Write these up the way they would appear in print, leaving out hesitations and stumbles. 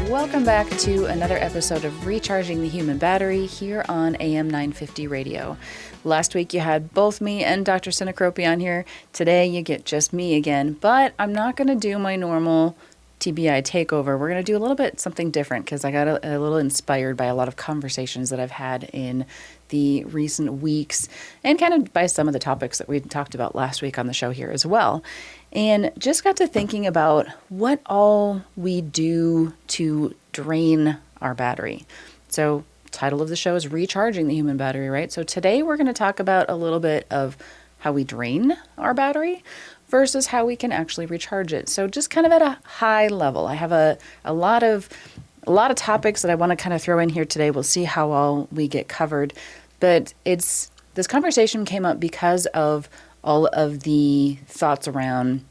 Welcome back to another episode of Recharging the Human Battery here on AM 950 Radio. Last week you had both me and Dr. Sinacropi on here. Today you get just me again, but I'm not going to do my normal TBI takeover. We're going to do a little bit something different because I got a little inspired by a lot of conversations that I've had in the recent weeks and kind of by some of the topics that we talked about last week on the show here as well. And just got to thinking about what all we do to drain our battery. So title of the show is Recharging the Human Battery, right? So today we're going to talk about a little bit of how we drain our battery versus how we can actually recharge it. So just kind of at a high level, I have a lot of topics that I want to kind of throw in here today. We'll see how all we get covered. But this conversation came up because of all of the thoughts around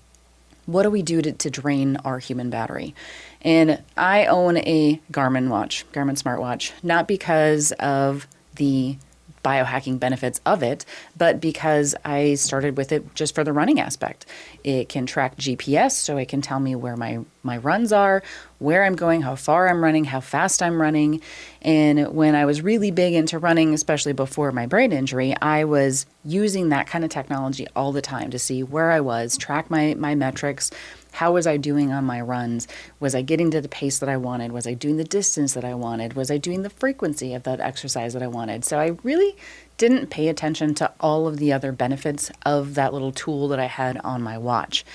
what do we do to drain our human battery. And I own a Garmin smartwatch, not because of the biohacking benefits of it, but because I started with it just for the running aspect. It can track GPS, so it can tell me where my runs are, where I'm going, how far I'm running, how fast I'm running. And when I was really big into running, especially before my brain injury, I was using that kind of technology all the time to see where I was, track my metrics. How was I doing on my runs? Was I getting to the pace that I wanted? Was I doing the distance that I wanted? Was I doing the frequency of that exercise that I wanted? So I really didn't pay attention to all of the other benefits of that little tool that I had on my watch.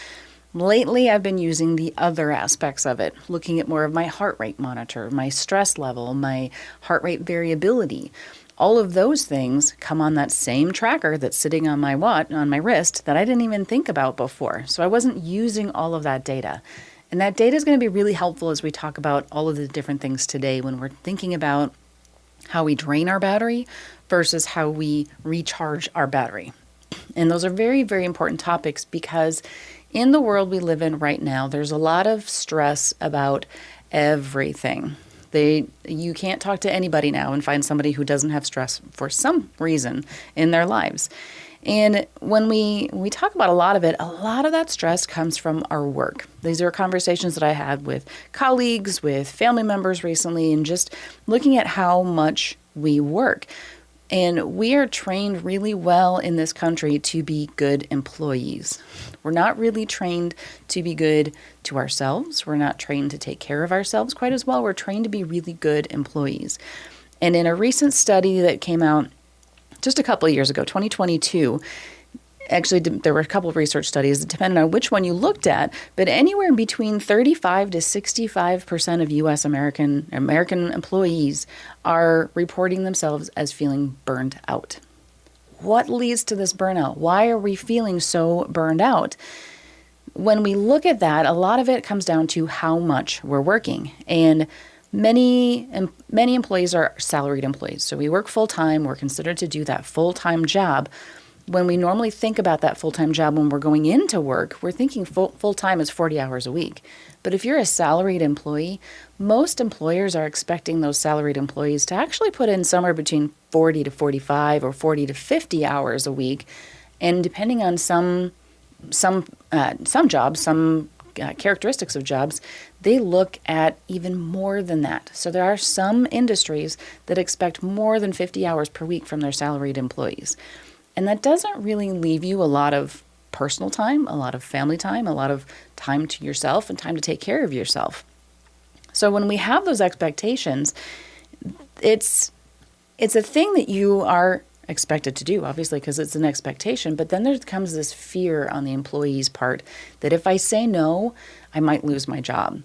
Lately, I've been using the other aspects of it, looking at more of my heart rate monitor, my stress level, my heart rate variability. All of those things come on that same tracker that's sitting on my wrist that I didn't even think about before. So I wasn't using all of that data. And that data is going to be really helpful as we talk about all of the different things today when we're thinking about how we drain our battery versus how we recharge our battery. And those are very, very important topics because in the world we live in right now, there's a lot of stress about everything. You can't talk to anybody now and find somebody who doesn't have stress for some reason in their lives. And when we talk about a lot of that stress comes from our work. These are conversations that I had with colleagues, with family members recently, and just looking at how much we work. And we are trained really well in this country to be good employees. We're not really trained to be good to ourselves. We're not trained to take care of ourselves quite as well. We're trained to be really good employees. And in a recent study that came out just a couple of years ago, 2022, actually there were a couple of research studies that depended on which one you looked at, but anywhere between 35 to 65% of U.S. American employees are reporting themselves as feeling burned out. What leads to this burnout? Why are we feeling so burned out? When we look at that, a lot of it comes down to how much we're working. And many employees are salaried employees. So we work full-time. We're considered to do that full-time job. When we normally think about that full-time job when we're going into work, we're thinking full-time is 40 hours a week. But if you're a salaried employee, most employers are expecting those salaried employees to actually put in somewhere between 40 to 45 or 40 to 50 hours a week. And depending on some jobs, some characteristics of jobs, they look at even more than that. So there are some industries that expect more than 50 hours per week from their salaried employees. And that doesn't really leave you a lot of personal time, a lot of family time, a lot of time to yourself and time to take care of yourself. So when we have those expectations, it's a thing that you are expected to do, obviously, because it's an expectation. But then there comes this fear on the employee's part that if I say no, I might lose my job.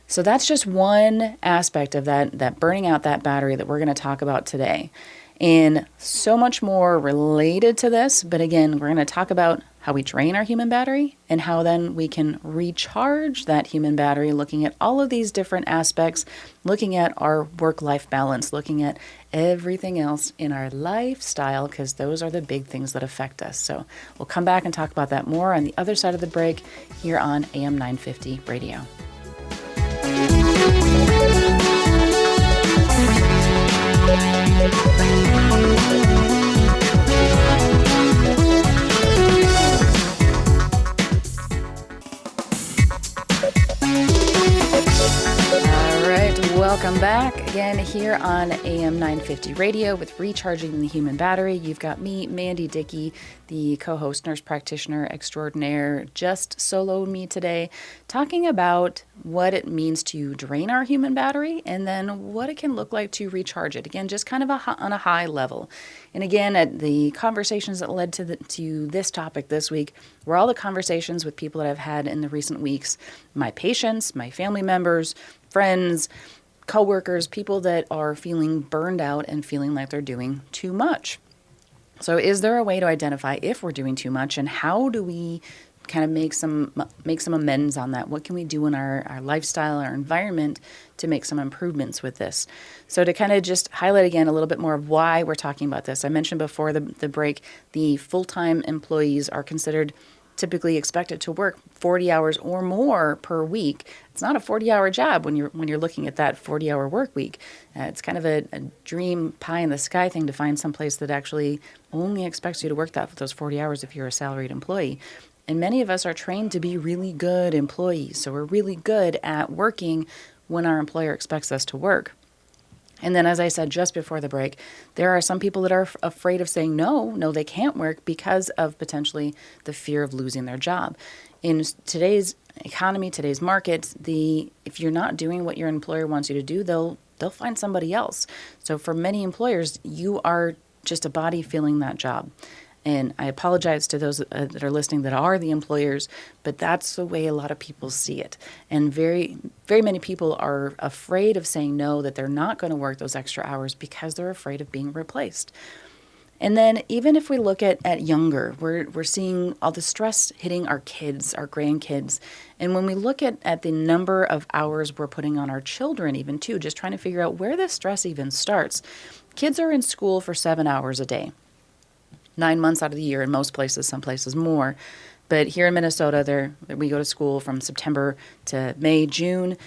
So that's just one aspect of that burning out that battery that we're going to talk about today. And so much more related to this, but again, we're going to talk about how we drain our human battery and how then we can recharge that human battery, looking at all of these different aspects, looking at our work-life balance, looking at everything else in our lifestyle, because those are the big things that affect us. So we'll come back and talk about that more on the other side of the break here on AM 950 Radio. back again here on AM 950 Radio with Recharging the Human Battery. You've got me, Mandi Dickey, the co-host, nurse practitioner extraordinaire, just soloed me today, talking about what it means to drain our human battery and then what it can look like to recharge it. Again, just kind of on a high level. And again, at the conversations that led to this topic this week were all the conversations with people that I've had in the recent weeks, my patients, my family members, friends, coworkers, people that are feeling burned out and feeling like they're doing too much. So is there a way to identify if we're doing too much, and how do we kind of make some amends on that? What can we do in our lifestyle, our environment to make some improvements with this? So to kind of just highlight again a little bit more of why we're talking about this, I mentioned before the break, the full-time employees are considered typically expected to work 40 hours or more per week. It's not a 40-hour job when you're looking at that 40-hour work week. It's kind of a dream pie in the sky thing to find some place that actually only expects you to work those 40 hours if you're a salaried employee. And many of us are trained to be really good employees. So we're really good at working when our employer expects us to work. And then, as I said just before the break, there are some people that are afraid of saying no, they can't work because of potentially the fear of losing their job. In today's economy, today's market, if you're not doing what your employer wants you to do, they'll find somebody else. So for many employers, you are just a body filling that job. And I apologize to those that are listening that are the employers, but that's the way a lot of people see it. And very, very many people are afraid of saying no, that they're not going to work those extra hours because they're afraid of being replaced. And then even if we look at younger, we're seeing all the stress hitting our kids, our grandkids. And when we look at the number of hours we're putting on our children even too, just trying to figure out where this stress even starts. Kids are in school for 7 hours a day. 9 months out of the year in most places, some places more. But here in Minnesota, we go to school from September to May, June,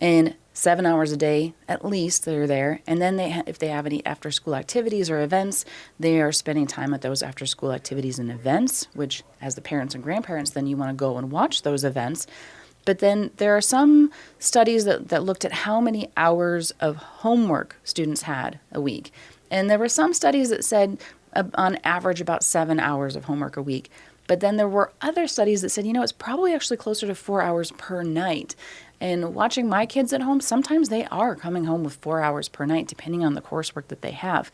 and 7 hours a day at least they're there. And then if they have any after-school activities or events, they are spending time at those after-school activities and events, which as the parents and grandparents, then you want to go and watch those events. But then there are some studies that looked at how many hours of homework students had a week. And there were some studies that said on average about 7 hours of homework a week. But then there were other studies that said, it's probably actually closer to 4 hours per night. And watching my kids at home, sometimes they are coming home with 4 hours per night, depending on the coursework that they have.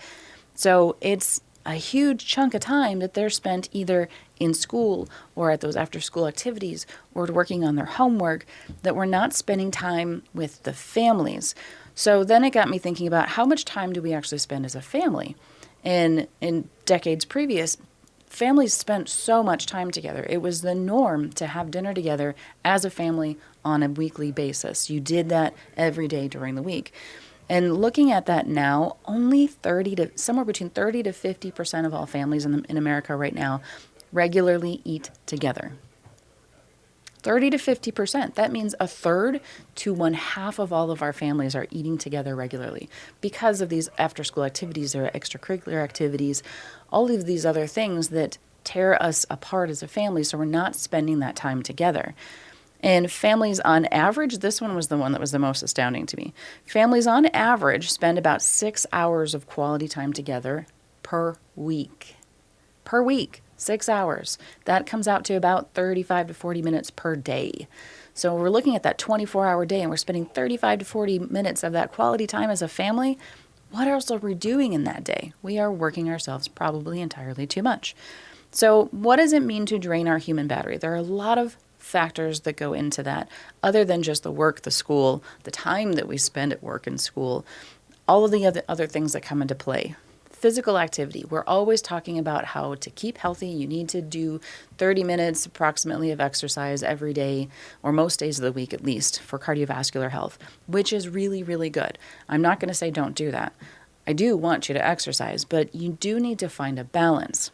So it's a huge chunk of time that they're spent either in school or at those after-school activities or working on their homework that we're not spending time with the families. So then it got me thinking about how much time do we actually spend as a family? And in decades previous, families spent so much time together. It was the norm to have dinner together as a family on a weekly basis. You did that every day during the week. And looking at that now, only somewhere between 30 to 50% of all families in America right now regularly eat together. 30 to 50%. That means a third to one half of all of our families are eating together regularly because of these after-school activities or extracurricular activities, all of these other things that tear us apart as a family, so we're not spending that time together. And families on average, this one was the one that was the most astounding to me. Families on average spend about 6 hours of quality time together per week. 6 hours. That comes out to about 35 to 40 minutes per day. So we're looking at that 24-hour day and we're spending 35 to 40 minutes of that quality time as a family. What else are we doing in that day? We are working ourselves probably entirely too much. So what does it mean to drain our human battery? There are a lot of factors that go into that other than just the work, the school, the time that we spend at work and school, all of the other things that come into play. Physical activity. We're always talking about how to keep healthy. You need to do 30 minutes approximately of exercise every day, or most days of the week at least, for cardiovascular health, which is really, really good. I'm not going to say don't do that. I do want you to exercise, but you do need to find a balance.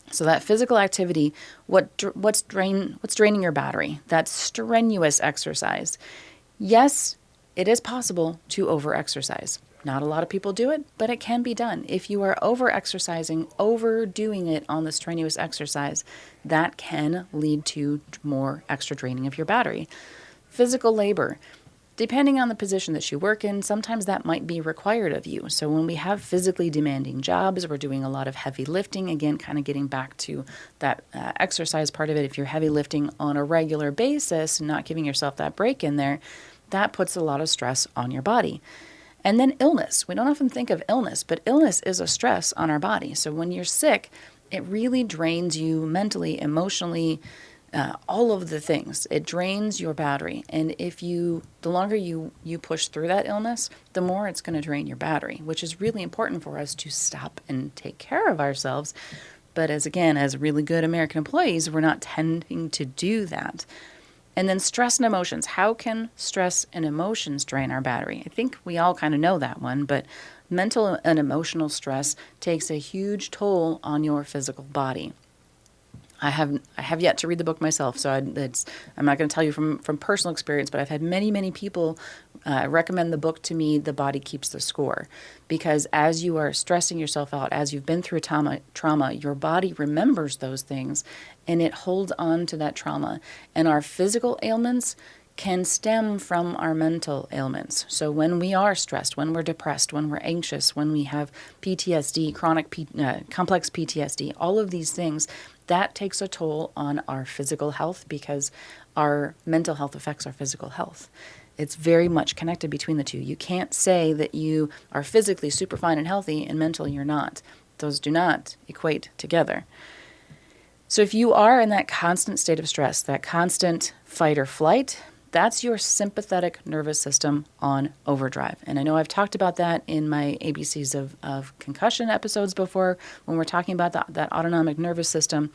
So that physical activity, what's draining your battery? That strenuous exercise. Yes, it is possible to over-exercise. Not a lot of people do it, but it can be done. If you are over-exercising, overdoing it on the strenuous exercise, that can lead to more extra draining of your battery. Physical labor. Depending on the position that you work in, sometimes that might be required of you. So when we have physically demanding jobs, we're doing a lot of heavy lifting. Again, kind of getting back to that exercise part of it. If you're heavy lifting on a regular basis, not giving yourself that break in there, that puts a lot of stress on your body. And then illness. We don't often think of illness, but illness is a stress on our body. So when you're sick, it really drains you mentally, emotionally, all of the things. It drains your battery. And the longer you push through that illness, the more it's going to drain your battery, which is really important for us to stop and take care of ourselves. But as really good American employees, we're not tending to do that. And then stress and emotions. How can stress and emotions drain our battery? I think we all kind of know that one, but mental and emotional stress takes a huge toll on your physical body. I have yet to read the book myself, so I'm not going to tell you from personal experience, but I've had many people recommend the book to me, The Body Keeps the Score, because as you are stressing yourself out, as you've been through trauma, your body remembers those things, and it holds on to that trauma. And our physical ailments can stem from our mental ailments. So when we are stressed, when we're depressed, when we're anxious, when we have PTSD, complex PTSD, all of these things, that takes a toll on our physical health because our mental health affects our physical health. It's very much connected between the two. You can't say that you are physically super fine and healthy and mentally you're not. Those do not equate together. So if you are in that constant state of stress, that constant fight or flight, that's your sympathetic nervous system on overdrive. And I know I've talked about that in my ABCs of concussion episodes before when we're talking about that autonomic nervous system.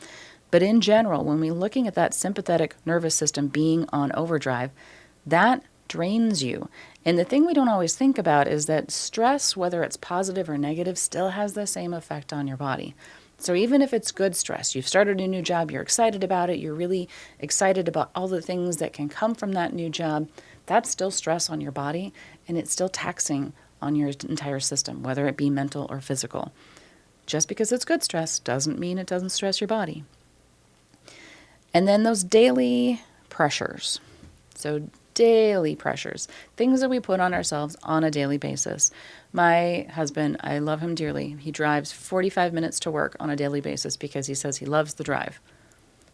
But in general, when we're looking at that sympathetic nervous system being on overdrive, that drains you. And the thing we don't always think about is that stress, whether it's positive or negative, still has the same effect on your body. So even if it's good stress, you've started a new job, you're excited about it, you're really excited about all the things that can come from that new job, that's still stress on your body, and it's still taxing on your entire system, whether it be mental or physical. Just because it's good stress doesn't mean it doesn't stress your body. And then those daily pressures. So daily pressures, things that we put on ourselves on a daily basis. My husband, I love him dearly. He drives 45 minutes to work on a daily basis because he says he loves the drive.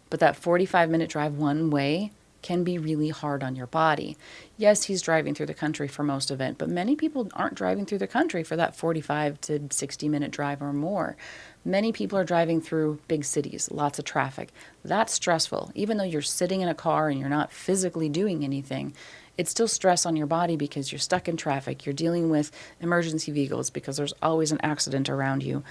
But that 45-minute drive one way can be really hard on your body. Yes, he's driving through the country for most of it, but many people aren't driving through the country for that 45 to 60-minute drive or more. Many people are driving through big cities, lots of traffic. That's stressful. Even though you're sitting in a car and you're not physically doing anything, it's still stress on your body because you're stuck in traffic. You're dealing with emergency vehicles because there's always an accident around you.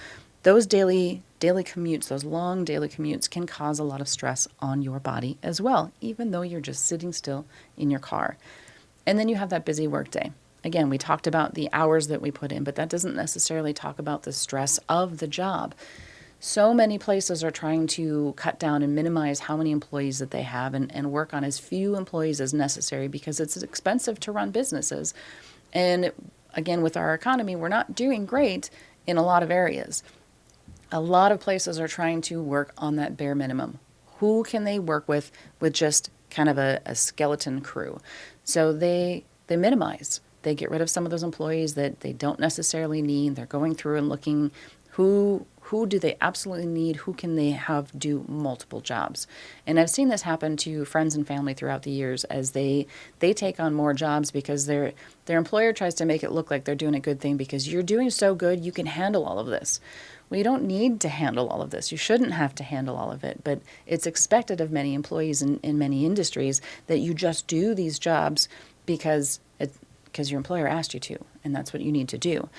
Those daily commutes, those long daily commutes can cause a lot of stress on your body as well, even though you're just sitting still in your car. And then you have that busy workday. Again, we talked about the hours that we put in, but that doesn't necessarily talk about the stress of the job. So many places are trying to cut down and minimize how many employees that they have and work on as few employees as necessary because it's expensive to run businesses. And again, with our economy, we're not doing great in a lot of areas. A lot of places are trying to work on that bare minimum. Who can they work with just kind of a skeleton crew? So they minimize. They get rid of some of those employees that they don't necessarily need. They're going through and looking who do they absolutely need? Who can they have do multiple jobs? And I've seen this happen to friends and family throughout the years as they take on more jobs because their employer tries to make it look like they're doing a good thing because you're doing so good, you can handle all of this. Well, you don't need to handle all of this. You shouldn't have to handle all of it, but it's expected of many employees in many industries that you just do these jobs because your employer asked you to, and that's what you need to do.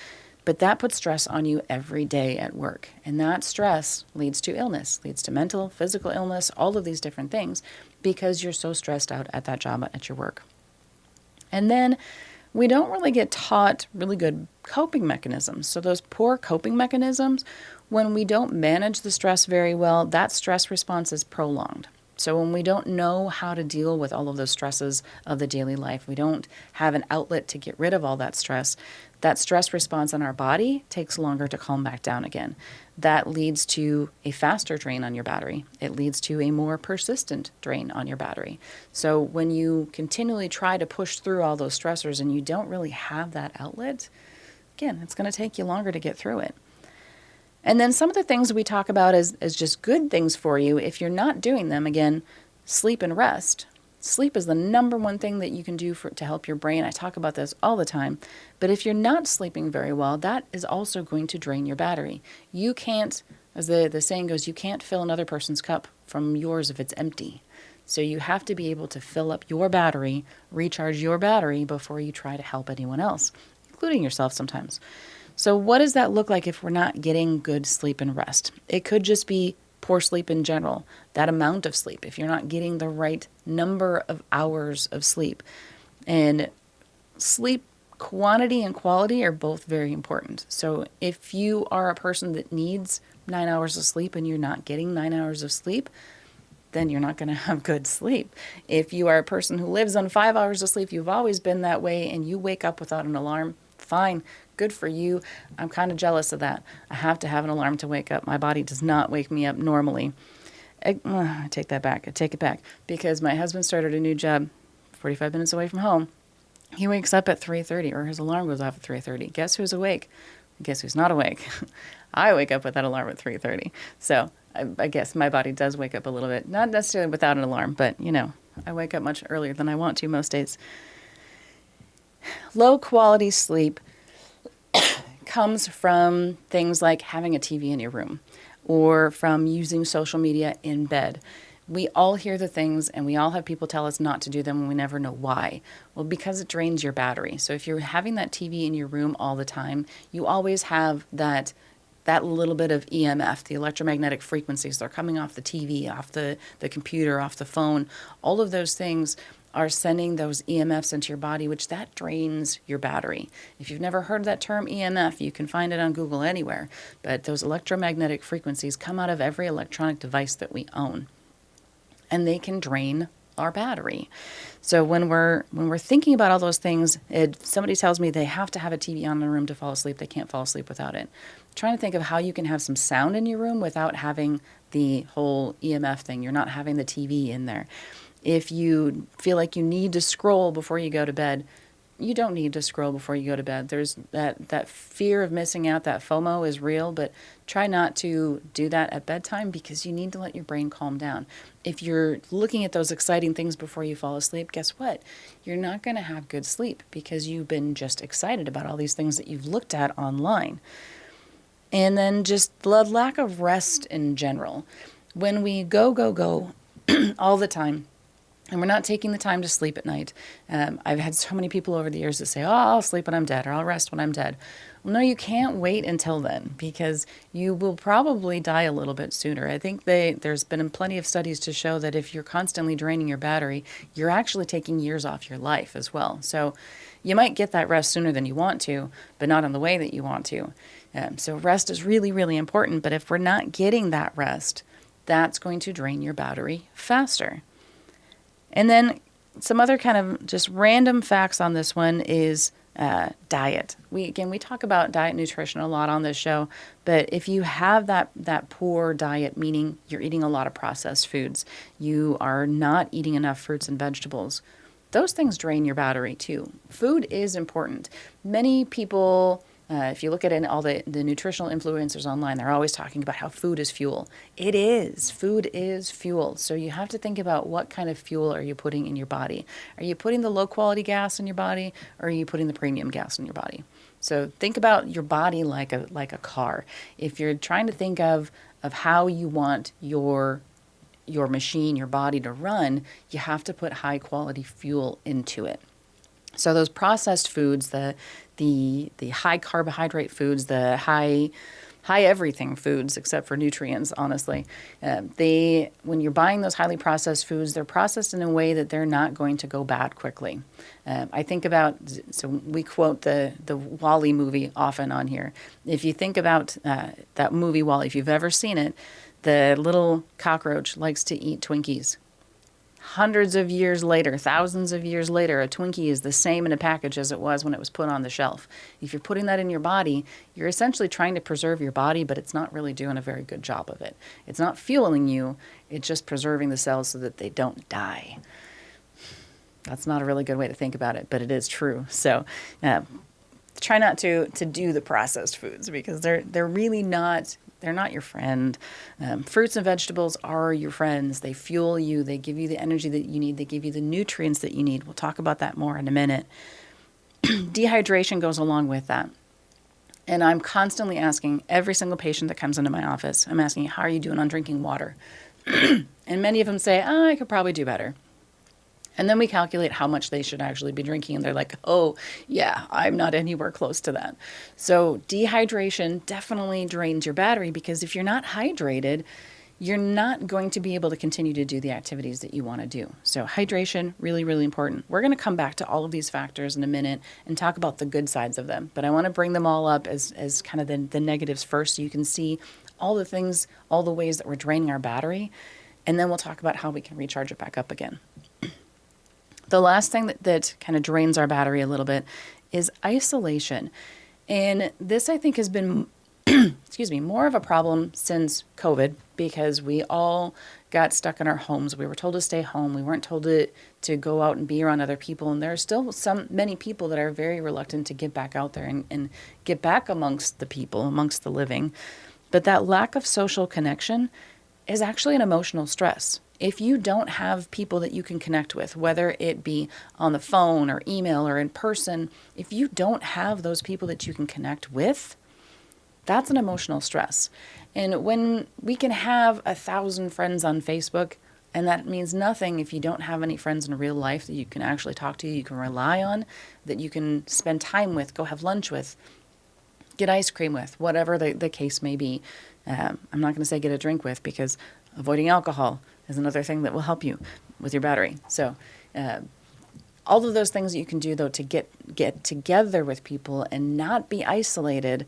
But that puts stress on you every day at work, and that stress leads to illness, leads to mental, physical illness, all of these different things because you're so stressed out at that job at your work. And then we don't really get taught really good coping mechanisms. So those poor coping mechanisms, when we don't manage the stress very well, that stress response is prolonged. So when we don't know how to deal with all of those stresses of the daily life, we don't have an outlet to get rid of all that stress response in our body takes longer to calm back down again. That leads to a faster drain on your battery. It leads to a more persistent drain on your battery. So when you continually try to push through all those stressors and you don't really have that outlet, again, it's going to take you longer to get through it. And then some of the things we talk about as just good things for you, if you're not doing them, again, sleep and rest. Sleep is the number one thing that you can do to help your brain. I talk about this all the time. But if you're not sleeping very well, that is also going to drain your battery. You can't, as the saying goes, you can't fill another person's cup from yours if it's empty. So you have to be able to fill up your battery, recharge your battery before you try to help anyone else, including yourself sometimes. So what does that look like if we're not getting good sleep and rest? It could just be poor sleep in general, that amount of sleep, if you're not getting the right number of hours of sleep. And sleep quantity and quality are both very important. So if you are a person that needs 9 hours of sleep and you're not getting 9 hours of sleep, then you're not going to have good sleep. If you are a person who lives on 5 hours of sleep, you've always been that way, and you wake up without an alarm, fine. Good for you. I'm kind of jealous of that. I have to have an alarm to wake up. My body does not wake me up normally. I take that back. I take it back. Because my husband started a new job 45 minutes away from home. He wakes up at 3:30, or his alarm goes off at 3:30. Guess who's awake? Guess who's not awake? I wake up with that alarm at 3:30. So I guess my body does wake up a little bit. Not necessarily without an alarm, but, I wake up much earlier than I want to most days. Low quality sleep comes from things like having a TV in your room or from using social media in bed. We all hear the things and we all have people tell us not to do them and we never know why. Well, because it drains your battery. So if you're having that TV in your room all the time, you always have that little bit of EMF, the electromagnetic frequencies. They're coming off the TV, off the computer, off the phone. All of those things are sending those EMFs into your body, which that drains your battery. If you've never heard that term EMF, you can find it on Google anywhere. But those electromagnetic frequencies come out of every electronic device that we own, and they can drain our battery. So when we're thinking about all those things, somebody tells me they have to have a TV on in the room to fall asleep. They can't fall asleep without it. I'm trying to think of how you can have some sound in your room without having the whole EMF thing. You're not having the TV in there. If you feel like you need to scroll before you go to bed, you don't need to scroll before you go to bed. There's that fear of missing out, that FOMO is real, but try not to do that at bedtime because you need to let your brain calm down. If you're looking at those exciting things before you fall asleep, guess what? You're not going to have good sleep because you've been just excited about all these things that you've looked at online. And then just the lack of rest in general. When we go all the time, and we're not taking the time to sleep at night. I've had so many people over the years that say, I'll sleep when I'm dead, or I'll rest when I'm dead. Well, no, you can't wait until then, because you will probably die a little bit sooner. I think there's been plenty of studies to show that if you're constantly draining your battery, you're actually taking years off your life as well. So you might get that rest sooner than you want to, but not in the way that you want to. So rest is really, really important, but if we're not getting that rest, that's going to drain your battery faster. And then some other kind of just random facts on this one is diet. We talk about diet nutrition a lot on this show, but if you have that poor diet, meaning you're eating a lot of processed foods, you are not eating enough fruits and vegetables, those things drain your battery too. Food is important. Many people, if you look at all the nutritional influencers online, they're always talking about how food is fuel. It is. Food is fuel. So you have to think about what kind of fuel are you putting in your body. Are you putting the low-quality gas in your body, or are you putting the premium gas in your body? So think about your body like a car. If you're trying to think of how you want your machine, your body to run, you have to put high-quality fuel into it. So those processed foods, the high carbohydrate foods, the high everything foods, except for nutrients, honestly, when you're buying those highly processed foods, they're processed in a way that they're not going to go bad quickly. I think about, so we quote the WALL-E movie often on here. If you think about that movie WALL-E, if you've ever seen it, the little cockroach likes to eat Twinkies. hundreds of years later, thousands of years later, a Twinkie is the same in a package as it was when it was put on the shelf. If you're putting that in your body, you're essentially trying to preserve your body, but it's not really doing a very good job of it. It's not fueling you, it's just preserving the cells so that they don't die. That's not a really good way to think about it, but it is true. So try not to do the processed foods, because they're really not, they're not your friend. Fruits and vegetables are your friends. They fuel you. They give you the energy that you need. They give you the nutrients that you need. We'll talk about that more in a minute. Dehydration goes along with that. And I'm constantly asking every single patient that comes into my office, I'm asking, how are you doing on drinking water? And many of them say, I could probably do better. And then we calculate how much they should actually be drinking. And they're like, oh, yeah, I'm not anywhere close to that. So dehydration definitely drains your battery, because if you're not hydrated, you're not going to be able to continue to do the activities that you want to do. So hydration, really, really important. We're going to come back to all of these factors in a minute and talk about the good sides of them. But I want to bring them all up as kind of the negatives first, so you can see all the things, all the ways that we're draining our battery. And then we'll talk about how we can recharge it back up again. The last thing that kind of drains our battery a little bit is isolation. And this, I think, has been, more of a problem since COVID, because we all got stuck in our homes. We were told to stay home. We weren't told to go out and be around other people. And there are still many people that are very reluctant to get back out there and get back amongst the people, amongst the living. But that lack of social connection is actually an emotional stress. If you don't have people that you can connect with, whether it be on the phone or email or in person, if you don't have those people that you can connect with, that's an emotional stress. And when we can have 1,000 friends on Facebook, and that means nothing if you don't have any friends in real life that you can actually talk to, you can rely on, that you can spend time with, go have lunch with, get ice cream with, whatever the case may be. I'm not going to say get a drink with, because avoiding alcohol is another thing that will help you with your battery. So all of those things that you can do, though, to get together with people and not be isolated.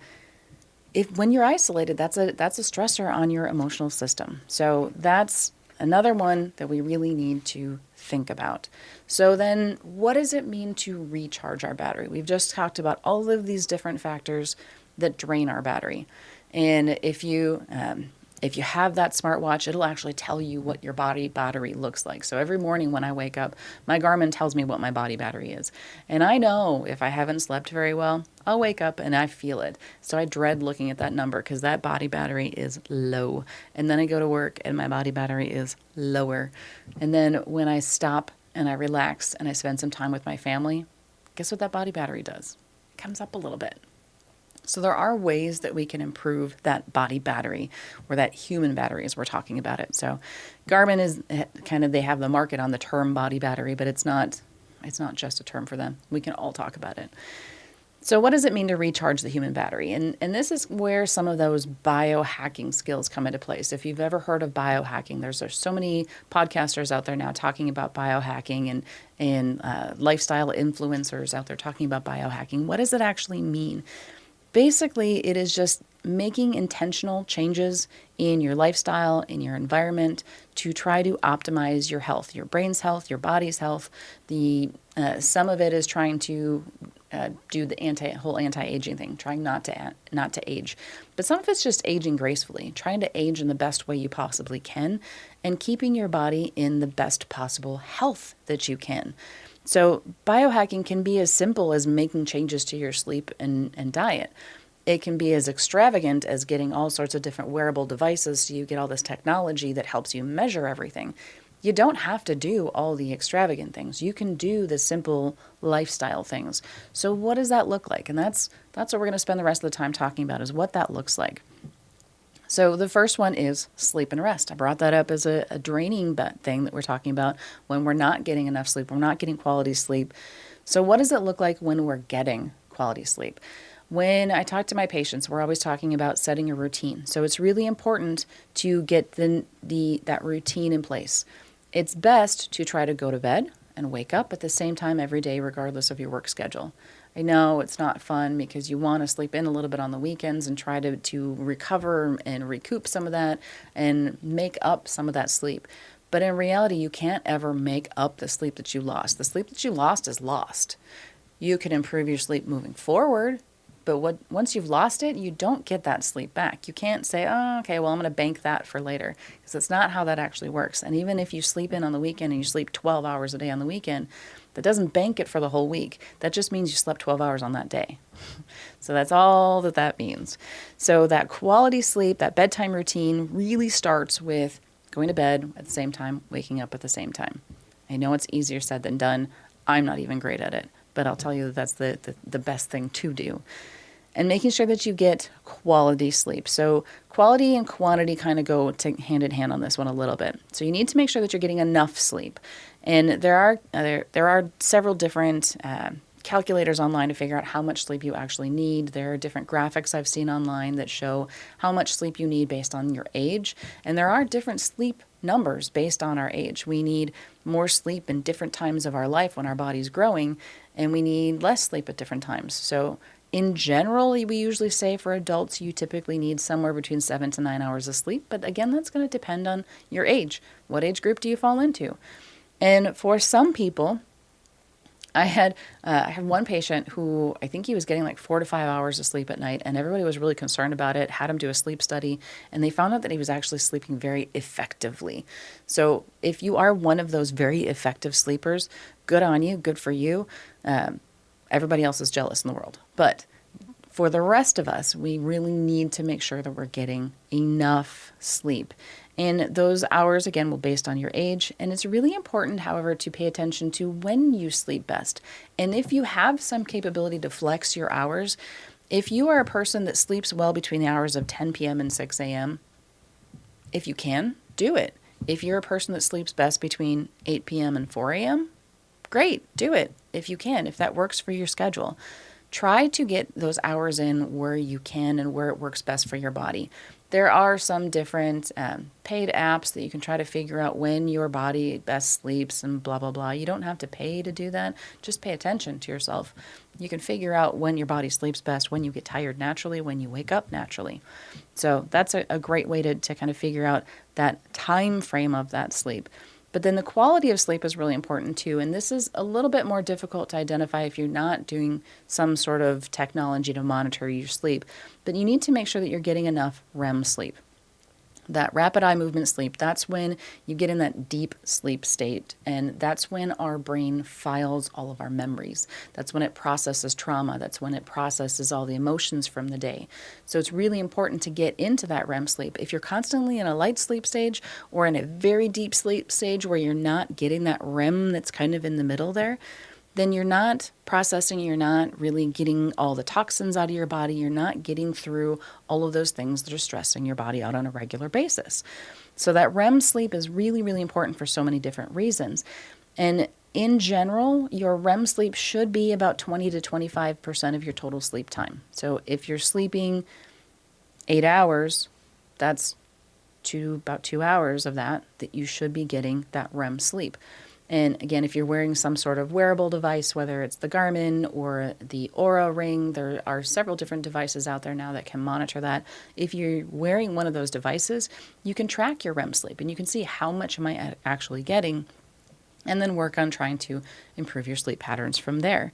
When you're isolated, that's a stressor on your emotional system. So that's another one that we really need to think about. So then, what does it mean to recharge our battery? We've just talked about all of these different factors that drain our battery. And if you have that smartwatch, it'll actually tell you what your body battery looks like. So every morning when I wake up, my Garmin tells me what my body battery is. And I know if I haven't slept very well, I'll wake up and I feel it. So I dread looking at that number, because that body battery is low. And then I go to work and my body battery is lower. And then when I stop and I relax and I spend some time with my family, guess what that body battery does? It comes up a little bit. So there are ways that we can improve that body battery, or that human battery as we're talking about it. So Garmin is kind of, they have the market on the term body battery, but it's not just a term for them. We can all talk about it. So what does it mean to recharge the human battery? And this is where some of those biohacking skills come into place. If you've ever heard of biohacking, there's so many podcasters out there now talking about biohacking, and lifestyle influencers out there talking about biohacking. What does it actually mean? Basically, it is just making intentional changes in your lifestyle, in your environment, to try to optimize your health, your brain's health, your body's health. Some of it is trying to do the whole anti-aging thing, trying not to age. But some of it's just aging gracefully, trying to age in the best way you possibly can, and keeping your body in the best possible health that you can. So biohacking can be as simple as making changes to your sleep and diet. It can be as extravagant as getting all sorts of different wearable devices, so you get all this technology that helps you measure everything. You don't have to do all the extravagant things. You can do the simple lifestyle things. So what does that look like? And that's what we're going to spend the rest of the time talking about, is what that looks like. So the first one is sleep and rest. I brought that up as a draining thing that we're talking about when we're not getting enough sleep, we're not getting quality sleep. So what does it look like when we're getting quality sleep? When I talk to my patients, we're always talking about setting a routine. So it's really important to get that routine in place. It's best to try to go to bed and wake up at the same time every day, regardless of your work schedule. I know it's not fun, because you want to sleep in a little bit on the weekends and try to recover and recoup some of that and make up some of that sleep. But in reality, you can't ever make up the sleep that you lost. The sleep that you lost is lost. You can improve your sleep moving forward, but once you've lost it, you don't get that sleep back. You can't say, oh, okay, well, I'm going to bank that for later, because it's not how that actually works. And even if you sleep in on the weekend and you sleep 12 hours a day on the weekend, that doesn't bank it for the whole week. That just means you slept 12 hours on that day. So that's all that means. So that quality sleep, that bedtime routine really starts with going to bed at the same time, waking up at the same time. I know it's easier said than done. I'm not even great at it, but I'll tell you that that's the best thing to do. And making sure that you get quality sleep. So quality and quantity kind of go hand in hand on this one a little bit. So you need to make sure that you're getting enough sleep. And there are several different calculators online to figure out how much sleep you actually need. There are different graphics I've seen online that show how much sleep you need based on your age. And there are different sleep numbers based on our age. We need more sleep in different times of our life when our body's growing, and we need less sleep at different times. So in general, we usually say for adults, you typically need somewhere between 7 to 9 hours of sleep. But again, that's going to depend on your age. What age group do you fall into? And for some people, I had one patient who I think he was getting like 4 to 5 hours of sleep at night, and everybody was really concerned about it, had him do a sleep study, and they found out that he was actually sleeping very effectively. So if you are one of those very effective sleepers, good on you, good for you. Everybody else is jealous in the world. But for the rest of us, we really need to make sure that we're getting enough sleep. And those hours, again, will be based on your age. And it's really important, however, to pay attention to when you sleep best. And if you have some capability to flex your hours, if you are a person that sleeps well between the hours of 10 p.m. and 6 a.m., if you can, do it. If you're a person that sleeps best between 8 p.m. and 4 a.m., great, do it if you can, if that works for your schedule. Try to get those hours in where you can and where it works best for your body. There are some different paid apps that you can try to figure out when your body best sleeps and blah, blah, blah. You don't have to pay to do that. Just pay attention to yourself. You can figure out when your body sleeps best, when you get tired naturally, when you wake up naturally. So that's a great way to kind of figure out that time frame of that sleep. But then the quality of sleep is really important too. And this is a little bit more difficult to identify if you're not doing some sort of technology to monitor your sleep. But you need to make sure that you're getting enough REM sleep. That rapid eye movement sleep, that's when you get in that deep sleep state. And that's when our brain files all of our memories. That's when it processes trauma. That's when it processes all the emotions from the day. So it's really important to get into that REM sleep. If you're constantly in a light sleep stage or in a very deep sleep stage where you're not getting that REM that's kind of in the middle there, then you're not processing, you're not really getting all the toxins out of your body, you're not getting through all of those things that are stressing your body out on a regular basis. So that REM sleep is really, really important for so many different reasons. And in general, your REM sleep should be about 20 to 25% of your total sleep time. So if you're sleeping 8 hours, that's about 2 hours of that you should be getting that REM sleep. And again, if you're wearing some sort of wearable device, whether it's the Garmin or the Oura Ring, there are several different devices out there now that can monitor that. If you're wearing one of those devices, you can track your REM sleep and you can see how much am I actually getting, and then work on trying to improve your sleep patterns from there.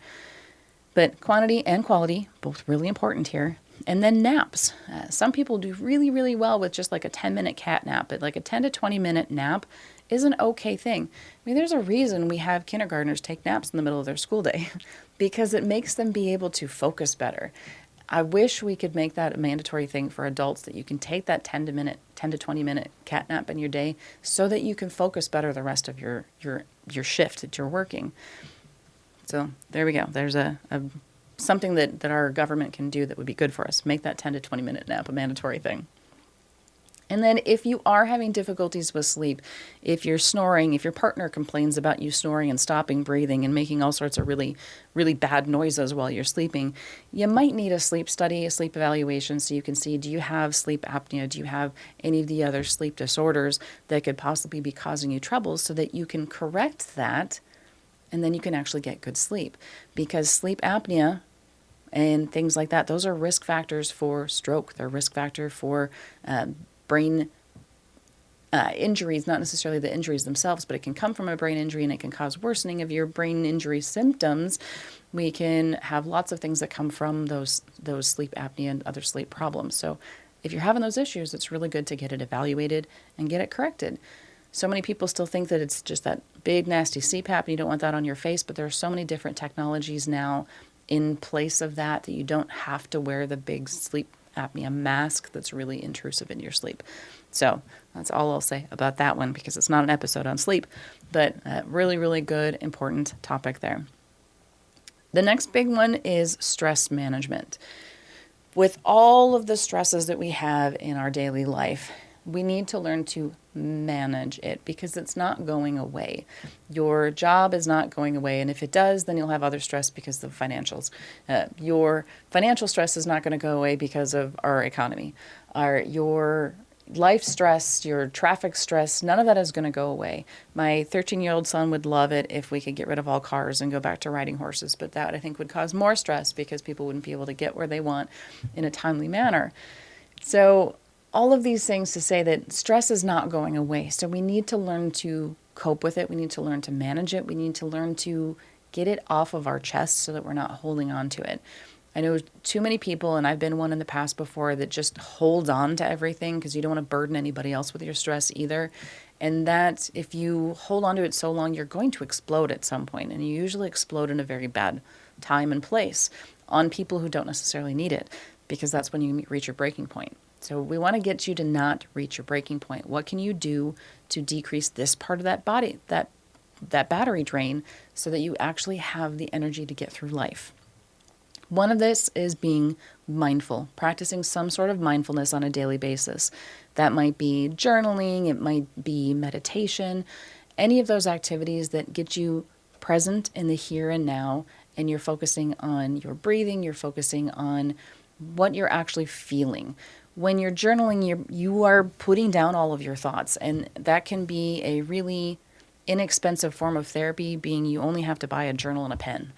But quantity and quality, both really important here. And then naps. Some people do really, really well with just like a 10-minute cat nap, but like a 10 to 20-minute nap is an okay thing. I mean, there's a reason we have kindergartners take naps in the middle of their school day because it makes them be able to focus better. I wish we could make that a mandatory thing for adults, that you can take that 10 to 20-minute cat nap in your day so that you can focus better the rest of your shift that you're working. So there we go. There's something that our government can do that would be good for us. Make that 10 to 20-minute nap a mandatory thing. And then if you are having difficulties with sleep, if you're snoring, if your partner complains about you snoring and stopping breathing and making all sorts of really, really bad noises while you're sleeping, you might need a sleep study, a sleep evaluation, so you can see, do you have sleep apnea? Do you have any of the other sleep disorders that could possibly be causing you troubles, so that you can correct that and then you can actually get good sleep. Because sleep apnea and things like that, those are risk factors for stroke. They're risk factor for brain injuries, not necessarily the injuries themselves, but it can come from a brain injury and it can cause worsening of your brain injury symptoms. We can have lots of things that come from those sleep apnea and other sleep problems. So if you're having those issues, it's really good to get it evaluated and get it corrected. So many people still think that it's just that big, nasty CPAP and you don't want that on your face, but there are so many different technologies now in place of that you don't have to wear the big sleep apnea mask that's really intrusive in your sleep. So that's all I'll say about that one, because it's not an episode on sleep, but really, really good, important topic there. The next big one is stress management. With all of the stresses that we have in our daily life, we need to learn to manage it because it's not going away. Your job is not going away, and if it does, then you'll have other stress because of financials. Your financial stress is not going to go away because of our economy. Your life stress, your traffic stress, none of that is going to go away. My 13-year-old son would love it if we could get rid of all cars and go back to riding horses, but that I think would cause more stress because people wouldn't be able to get where they want in a timely manner. So all of these things to say that stress is not going away. So we need to learn to cope with it. We need to learn to manage it. We need to learn to get it off of our chest so that we're not holding on to it. I know too many people, and I've been one in the past before, that just hold on to everything because you don't want to burden anybody else with your stress either. And that if you hold on to it so long, you're going to explode at some point. And you usually explode in a very bad time and place on people who don't necessarily need it, because that's when you reach your breaking point. So we want to get you to not reach your breaking point. What can you do to decrease this part of that body, that battery drain, so that you actually have the energy to get through life? One of this is being mindful, practicing some sort of mindfulness on a daily basis. That might be journaling, it might be meditation, any of those activities that get you present in the here and now, and you're focusing on your breathing, you're focusing on what you're actually feeling. When you're journaling, you are putting down all of your thoughts, and that can be a really inexpensive form of therapy, being you only have to buy a journal and a pen.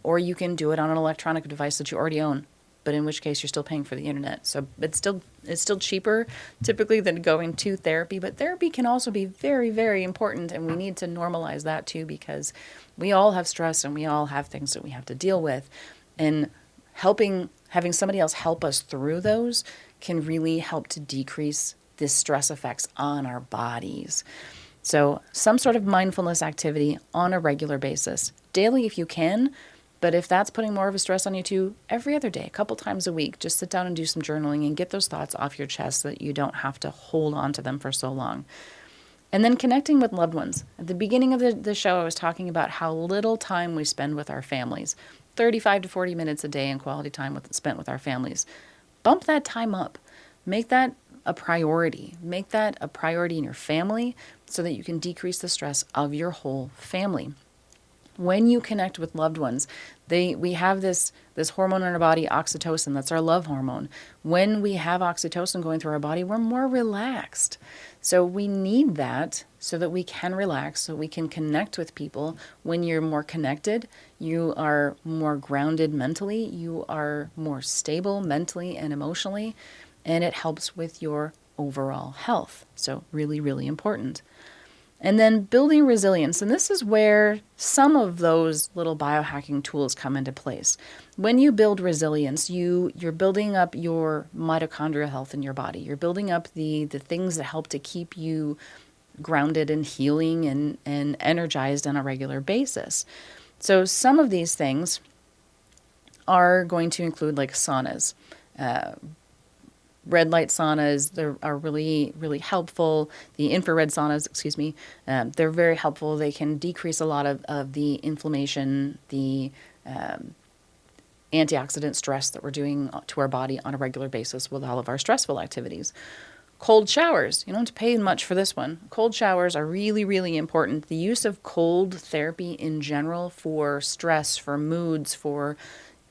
Or you can do it on an electronic device that you already own, but in which case you're still paying for the internet. So it's still cheaper typically than going to therapy, but therapy can also be very, very important, and we need to normalize that too, because we all have stress and we all have things that we have to deal with, and having somebody else help us through those can really help to decrease the stress effects on our bodies. So some sort of mindfulness activity on a regular basis, daily if you can, but if that's putting more of a stress on you too, every other day, a couple times a week, just sit down and do some journaling and get those thoughts off your chest so that you don't have to hold on to them for so long. And then connecting with loved ones. At the beginning of the show, I was talking about how little time we spend with our families. 35 to 40 minutes a day in quality time spent with our families. Bump that time up. Make that a priority. Make that a priority in your family so that you can decrease the stress of your whole family. When you connect with loved ones, we have this hormone in our body, oxytocin. That's our love hormone. When we have oxytocin going through our body, we're more relaxed. So we need that so that we can relax, so we can connect with people. When you're more connected, you are more grounded mentally, you are more stable mentally and emotionally, and it helps with your overall health. So really, really important. And then building resilience. And this is where some of those little biohacking tools come into place. When you build resilience, you're building up your mitochondrial health in your body. You're building up the things that help to keep you grounded and healing and energized on a regular basis. So some of these things are going to include like saunas. Red light saunas, they are really, really helpful. The infrared saunas, they're very helpful. They can decrease a lot of the inflammation, the antioxidant stress that we're doing to our body on a regular basis with all of our stressful activities. Cold showers, you don't have to pay much for this one. Cold showers are really, really important. The use of cold therapy in general for stress, for moods, for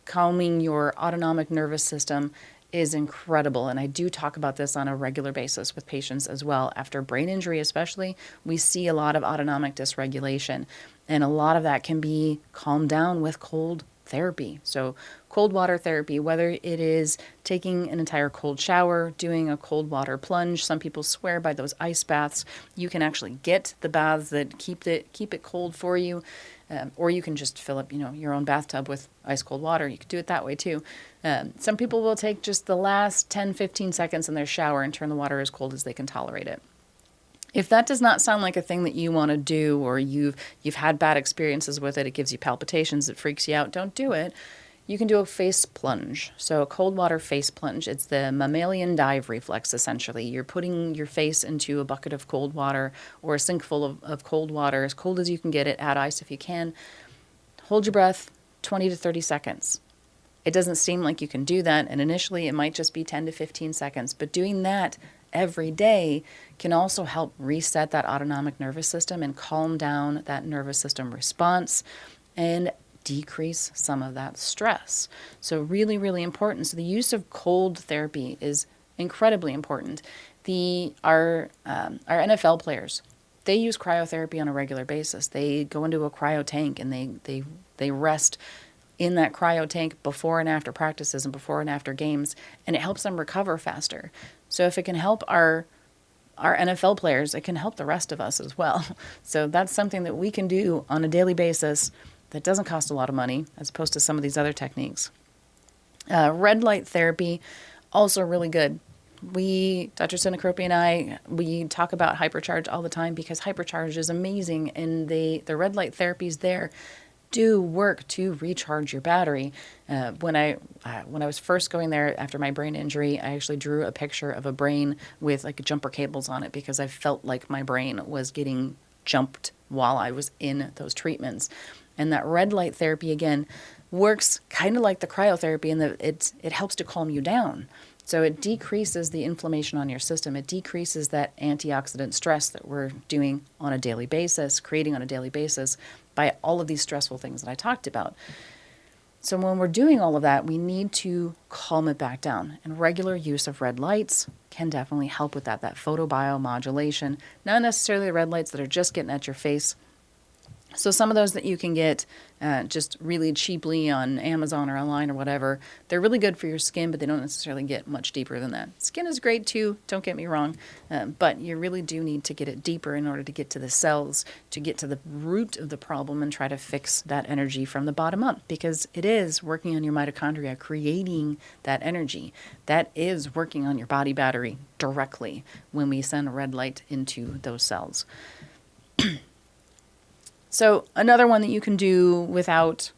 calming your autonomic nervous system is incredible. And I do talk about this on a regular basis with patients as well. After brain injury especially, we see a lot of autonomic dysregulation. And a lot of that can be calmed down with cold therapy. So cold water therapy, whether it is taking an entire cold shower, doing a cold water plunge. Some people swear by those ice baths. You can actually get the baths that keep it cold for you. Or you can just fill up, your own bathtub with ice cold water. You could do it that way too. Some people will take just the last 10, 15 seconds in their shower and turn the water as cold as they can tolerate it. If that does not sound like a thing that you want to do, or you've had bad experiences with it, it gives you palpitations, it freaks you out, don't do it. You can do a face plunge. So a cold water face plunge. It's the mammalian dive reflex, essentially. You're putting your face into a bucket of cold water or a sink full of cold water, as cold as you can get it, add ice if you can. Hold your breath 20 to 30 seconds. It doesn't seem like you can do that, and initially it might just be 10 to 15 seconds, but doing that every day can also help reset that autonomic nervous system and calm down that nervous system response and decrease some of that stress. So really, really important. So the use of cold therapy is incredibly important. Our NFL players, they use cryotherapy on a regular basis. They go into a cryo tank and they rest in that cryo tank before and after practices and before and after games, and it helps them recover faster. So if it can help our NFL players, it can help the rest of us as well. So that's something that we can do on a daily basis that doesn't cost a lot of money, as opposed to some of these other techniques. Red light therapy, also really good. Dr. Sinacropi and I, we talk about hypercharge all the time because hypercharge is amazing, and the red light therapies there do work to recharge your battery. When I was first going there after my brain injury, I actually drew a picture of a brain with like jumper cables on it because I felt like my brain was getting jumped while I was in those treatments. And that red light therapy, again, works kind of like the cryotherapy in that it helps to calm you down. So it decreases the inflammation on your system. It decreases that antioxidant stress that we're doing on a daily basis, creating on a daily basis by all of these stressful things that I talked about. So when we're doing all of that, we need to calm it back down. And regular use of red lights can definitely help with that photobiomodulation, not necessarily the red lights that are just getting at your face. So some of those that you can get just really cheaply on Amazon or online or whatever, they're really good for your skin, but they don't necessarily get much deeper than that. Skin is great too, don't get me wrong, but you really do need to get it deeper in order to get to the cells, to get to the root of the problem and try to fix that energy from the bottom up, because it is working on your mitochondria, creating that energy. That is working on your body battery directly when we send a red light into those cells. So another one that you can do without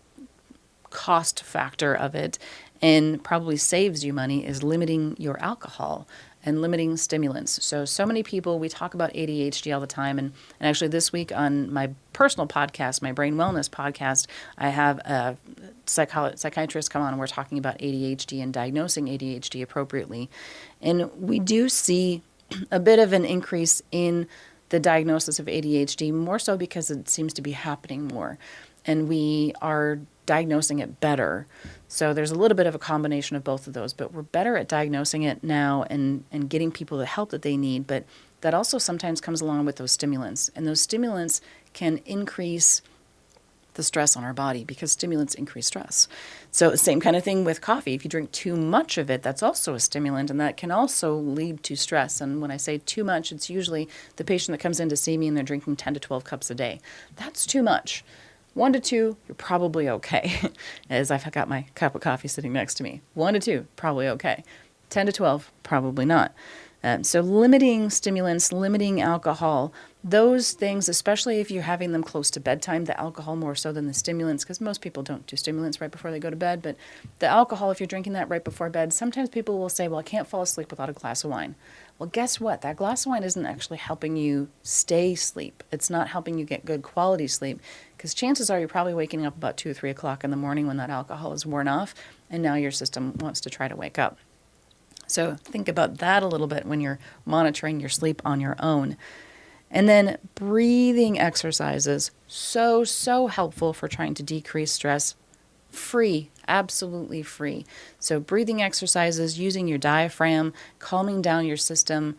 cost factor of it and probably saves you money is limiting your alcohol and limiting stimulants. So many people, we talk about ADHD all the time. And actually this week on my personal podcast, my Brain Wellness podcast, I have a psychiatrist come on and we're talking about ADHD and diagnosing ADHD appropriately. And we do see a bit of an increase in the diagnosis of ADHD, more so because it seems to be happening more and we are diagnosing it better. So there's a little bit of a combination of both of those, but we're better at diagnosing it now and getting people the help that they need. But that also sometimes comes along with those stimulants, and those stimulants can increase the stress on our body because stimulants increase stress. So same kind of thing with coffee. If you drink too much of it, that's also a stimulant, and that can also lead to stress. And when I say too much, it's usually the patient that comes in to see me and they're drinking 10 to 12 cups a day. That's too much. 1 to 2, you're probably okay. As I've got my cup of coffee sitting next to me. 1 to 2, probably okay. 10 to 12, probably not. So limiting stimulants, limiting alcohol, those things, especially if you're having them close to bedtime, the alcohol more so than the stimulants, because most people don't do stimulants right before they go to bed, but the alcohol, if you're drinking that right before bed, sometimes people will say, well, I can't fall asleep without a glass of wine. Well, guess what? That glass of wine isn't actually helping you stay asleep. It's not helping you get good quality sleep, because chances are you're probably waking up about 2 or 3 o'clock in the morning when that alcohol is worn off, and now your system wants to try to wake up. So think about that a little bit when you're monitoring your sleep on your own. And then breathing exercises, so helpful for trying to decrease stress. Free, absolutely free. So breathing exercises, using your diaphragm, calming down your system,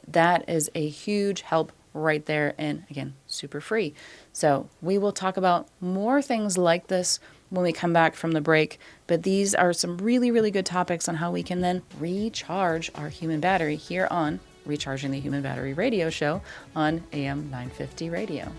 that is a huge help right there. And again, super free. So we will talk about more things like this when we come back from the break. But these are some really, really good topics on how we can then recharge our human battery here on Recharging the Human Battery radio show on AM 950 radio.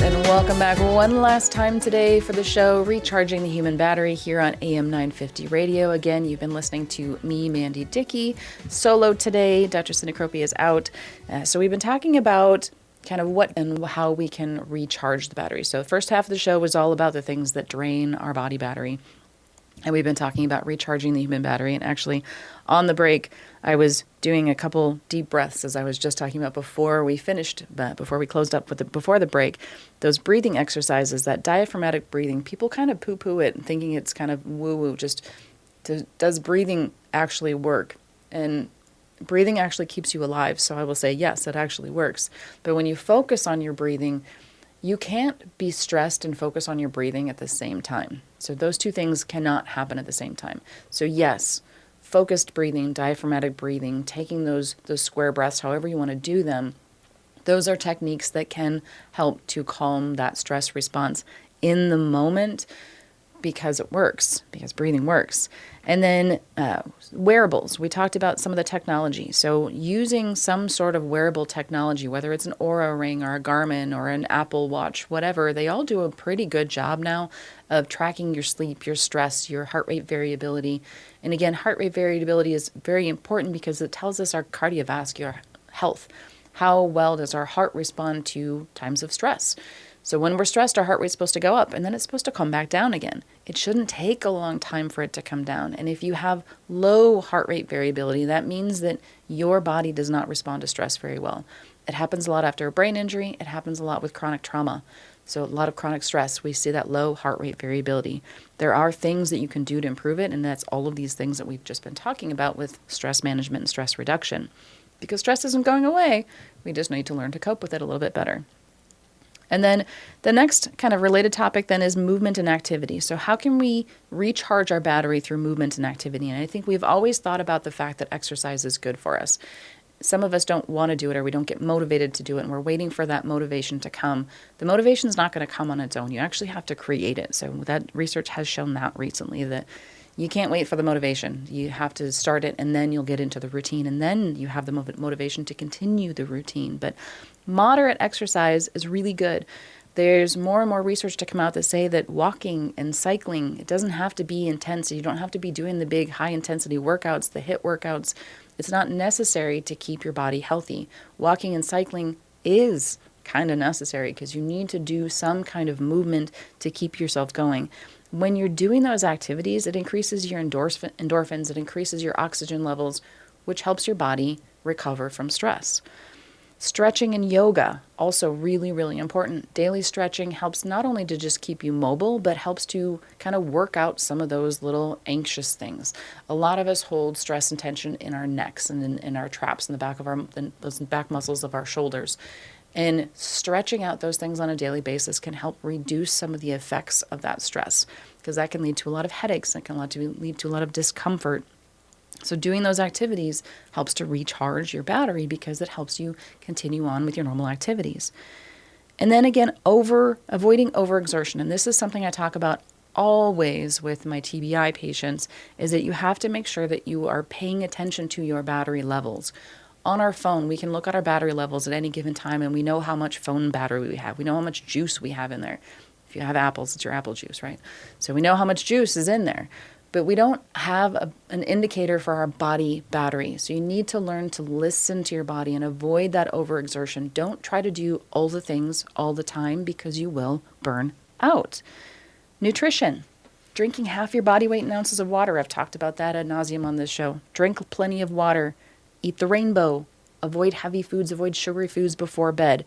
And welcome back one last time today for the show, Recharging the Human Battery here on AM 950 Radio. Again, you've been listening to me, Mandi Dickey, solo today. Dr. Cinecropia is out. So we've been talking about kind of what and how we can recharge the battery. So the first half of the show was all about the things that drain our body battery. And we've been talking about recharging the human battery. And actually, on the break, I was doing a couple deep breaths, as I was just talking about before we finished, before we closed up with before the break. Those breathing exercises, that diaphragmatic breathing, people kind of poo-poo it, thinking it's kind of woo-woo. Does breathing actually work? And breathing actually keeps you alive. So I will say, yes, it actually works. But when you focus on your breathing, you can't be stressed and focus on your breathing at the same time. So those two things cannot happen at the same time. So yes, focused breathing, diaphragmatic breathing, taking those square breaths, however you want to do them, those are techniques that can help to calm that stress response in the moment, because it works, because breathing works. And then wearables. We talked about some of the technology. So using some sort of wearable technology, whether it's an Oura ring or a Garmin or an Apple Watch, whatever, they all do a pretty good job now of tracking your sleep, your stress, your heart rate variability. And again, heart rate variability is very important because it tells us our cardiovascular health. How well does our heart respond to times of stress? So when we're stressed, our heart rate's supposed to go up, and then it's supposed to come back down again. It shouldn't take a long time for it to come down. And if you have low heart rate variability, that means that your body does not respond to stress very well. It happens a lot after a brain injury. It happens a lot with chronic trauma. So a lot of chronic stress, we see that low heart rate variability. There are things that you can do to improve it, and that's all of these things that we've just been talking about with stress management and stress reduction. Because stress isn't going away, we just need to learn to cope with it a little bit better. And then the next kind of related topic then is movement and activity. So how can we recharge our battery through movement and activity? And I think we've always thought about the fact that exercise is good for us. Some of us don't want to do it, or we don't get motivated to do it, and we're waiting for that motivation to come. The motivation is not going to come on its own. You actually have to create it. So that research has shown that recently, that you can't wait for the motivation. You have to start it, and then you'll get into the routine, and then you have the motivation to continue the routine. But moderate exercise is really good. There's more and more research to come out that say that walking and cycling, it doesn't have to be intense. You don't have to be doing the big high-intensity workouts, the HIIT workouts. It's not necessary to keep your body healthy. Walking and cycling is kind of necessary because you need to do some kind of movement to keep yourself going. When you're doing those activities, it increases your endorphins, it increases your oxygen levels, which helps your body recover from stress. Stretching and yoga, also really, really important. Daily stretching helps not only to just keep you mobile, but helps to kind of work out some of those little anxious things. A lot of us hold stress and tension in our necks and in our traps in the back of those back muscles of our shoulders. And stretching out those things on a daily basis can help reduce some of the effects of that stress, because that can lead to a lot of headaches. It can lead to a lot of discomfort. So doing those activities helps to recharge your battery because it helps you continue on with your normal activities. And then again, avoiding overexertion. And this is something I talk about always with my TBI patients, is that you have to make sure that you are paying attention to your battery levels. On our phone, we can look at our battery levels at any given time, and we know how much phone battery we have. We know how much juice we have in there. If you have apples, it's your apple juice, right? So we know how much juice is in there. But we don't have an indicator for our body battery. So you need to learn to listen to your body and avoid that overexertion. Don't try to do all the things all the time, because you will burn out. Nutrition. Drinking half your body weight in ounces of water. I've talked about that ad nauseum on this show. Drink plenty of water. Eat the rainbow. Avoid heavy foods. Avoid sugary foods before bed.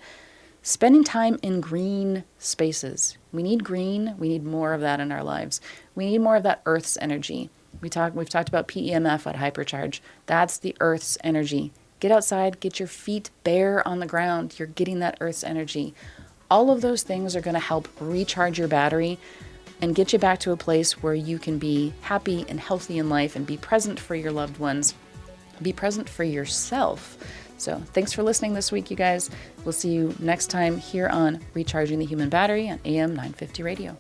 Spending time in green spaces. We need green. We need more of that in our lives. We need more of that Earth's energy. We've talked about PEMF at hypercharge. That's the Earth's energy. Get outside, get your feet bare on the ground. You're getting that earth's energy. All of those things are going to help recharge your battery and get you back to a place where you can be happy and healthy in life and be present for your loved ones, be present for yourself. So thanks for listening this week, you guys. We'll see you next time here on Recharging the Human Battery on AM 950 Radio.